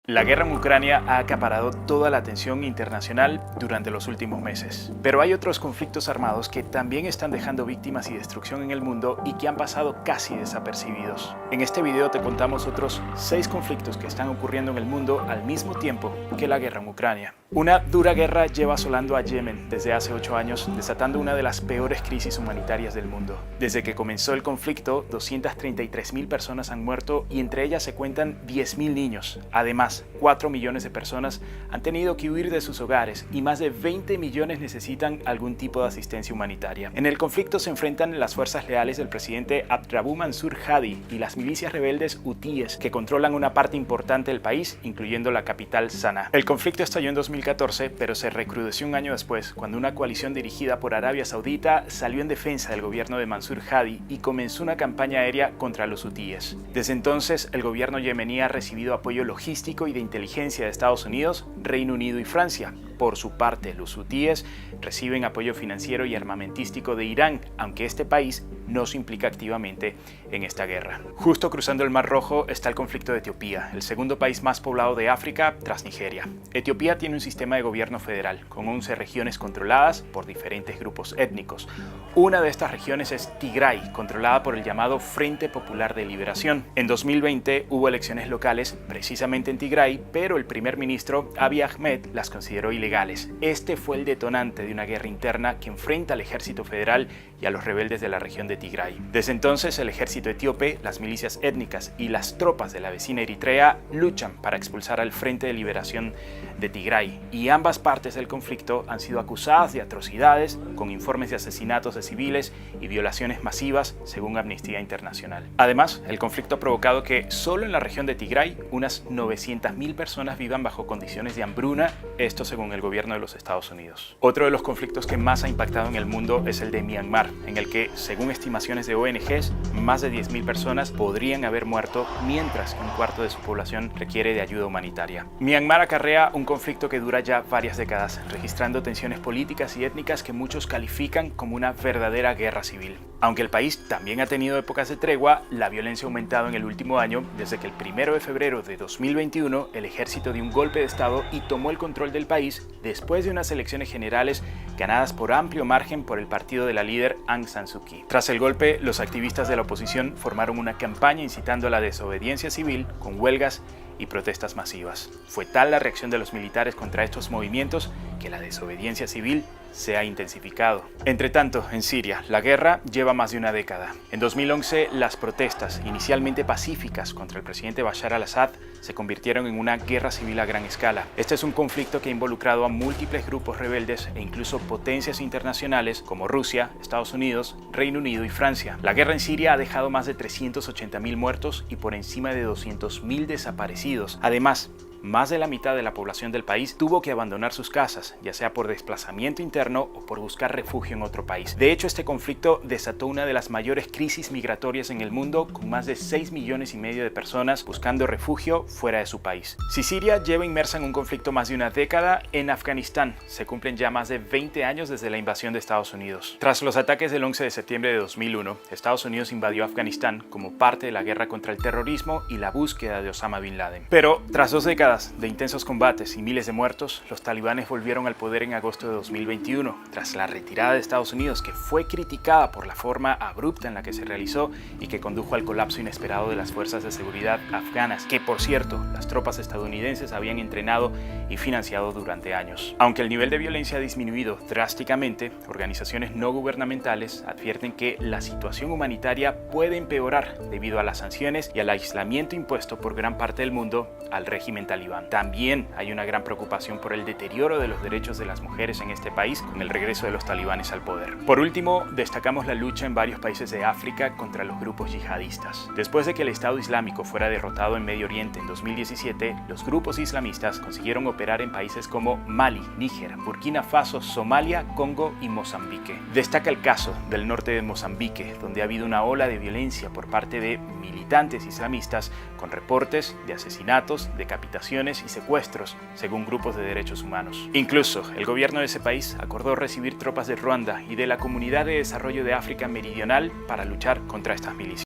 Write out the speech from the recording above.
La guerra en Ucrania ha acaparado toda la atención internacional durante los últimos meses. Pero hay otros conflictos armados que también están dejando víctimas y destrucción en el mundo y que han pasado casi desapercibidos. En este video te contamos otros 6 conflictos que están ocurriendo en el mundo al mismo tiempo que la guerra en Ucrania. Una dura guerra lleva asolando a Yemen desde hace 8 años, desatando una de las peores crisis humanitarias del mundo. Desde que comenzó el conflicto, 233.000 personas han muerto y entre ellas se cuentan 10.000 niños. Además, 4 millones de personas han tenido que huir de sus hogares y más de 20 millones necesitan algún tipo de asistencia humanitaria. En el conflicto se enfrentan las fuerzas leales del presidente Abdrabbuh Mansur Hadi y las milicias rebeldes hutíes que controlan una parte importante del país, incluyendo la capital Sanaa. El conflicto estalló en 2014, pero se recrudeció un año después, cuando una coalición dirigida por Arabia Saudita salió en defensa del gobierno de Mansur Hadi y comenzó una campaña aérea contra los hutíes. Desde entonces, el gobierno yemení ha recibido apoyo logístico y de inteligencia de Estados Unidos, Reino Unido y Francia. Por su parte, los hutíes reciben apoyo financiero y armamentístico de Irán, aunque este país no se implica activamente en esta guerra. Justo cruzando el Mar Rojo está el conflicto de Etiopía, el segundo país más poblado de África tras Nigeria. Etiopía tiene un sistema de gobierno federal, con 11 regiones controladas por diferentes grupos étnicos. Una de estas regiones es Tigray, controlada por el llamado Frente Popular de Liberación. En 2020 hubo elecciones locales precisamente en Tigray, pero el primer ministro Abiy Ahmed las consideró ilegales. Este fue el detonante de una guerra interna que enfrenta al ejército federal y a los rebeldes de la región de Tigray. Desde entonces, el ejército etíope, las milicias étnicas y las tropas de la vecina Eritrea luchan para expulsar al Frente de Liberación de Tigray, y ambas partes del conflicto han sido acusadas de atrocidades, con informes de asesinatos de civiles y violaciones masivas, según Amnistía Internacional. Además, el conflicto ha provocado que solo en la región de Tigray unas 900.000 personas vivan bajo condiciones de hambruna, esto según el gobierno de los Estados Unidos. Otro de los conflictos que más ha impactado en el mundo es el de Myanmar, en el que, según estimaciones de ONGs, más de 10.000 personas podrían haber muerto, mientras que un cuarto de su población requiere de ayuda humanitaria. Myanmar acarrea un conflicto que dura ya varias décadas, registrando tensiones políticas y étnicas que muchos califican como una verdadera guerra civil. Aunque el país también ha tenido épocas de tregua, la violencia ha aumentado en el último año, desde que el 1 de febrero de 2021 el ejército dio un golpe de estado y tomó el control del país después de unas elecciones generales ganadas por amplio margen por el partido de la líder Aung San Suu Kyi. Tras el golpe, los activistas de la oposición formaron una campaña incitando a la desobediencia civil con huelgas y protestas masivas. Fue tal la reacción de los militares contra estos movimientos que la desobediencia civil se ha intensificado. Entre tanto, en Siria, la guerra lleva más de una década. En 2011, las protestas, inicialmente pacíficas contra el presidente Bashar al-Assad, se convirtieron en una guerra civil a gran escala. Este es un conflicto que ha involucrado a múltiples grupos rebeldes e incluso potencias internacionales como Rusia, Estados Unidos, Reino Unido y Francia. La guerra en Siria ha dejado más de 380.000 muertos y por encima de 200.000 desaparecidos. Además, más de la mitad de la población del país tuvo que abandonar sus casas, ya sea por desplazamiento interno o por buscar refugio en otro país. De hecho, este conflicto desató una de las mayores crisis migratorias en el mundo, con más de 6,5 millones de personas buscando refugio fuera de su país. Si Siria lleva inmersa en un conflicto más de una década, en Afganistán se cumplen ya más de 20 años desde la invasión de Estados Unidos. Tras los ataques del 11 de septiembre de 2001, Estados Unidos invadió Afganistán como parte de la guerra contra el terrorismo y la búsqueda de Osama Bin Laden. Pero tras 2 décadas de intensos combates y miles de muertos, los talibanes volvieron al poder en agosto de 2021, tras la retirada de Estados Unidos, que fue criticada por la forma abrupta en la que se realizó y que condujo al colapso inesperado de las fuerzas de seguridad afganas, que por cierto, las tropas estadounidenses habían entrenado y financiado durante años. Aunque el nivel de violencia ha disminuido drásticamente, organizaciones no gubernamentales advierten que la situación humanitaria puede empeorar debido a las sanciones y al aislamiento impuesto por gran parte del mundo al régimen talibán. También hay una gran preocupación por el deterioro de los derechos de las mujeres en este país con el regreso de los talibanes al poder. Por último, destacamos la lucha en varios países de África contra los grupos yihadistas. Después de que el Estado Islámico fuera derrotado en Medio Oriente en 2017, los grupos islamistas consiguieron operar en países como Mali, Níger, Burkina Faso, Somalia, Congo y Mozambique. Destaca el caso del norte de Mozambique, donde ha habido una ola de violencia por parte de militantes islamistas con reportes de asesinatos, decapitaciones y secuestros, según grupos de derechos humanos. Incluso, el gobierno de ese país acordó recibir tropas de Ruanda y de la Comunidad de Desarrollo de África Meridional para luchar contra estas milicias.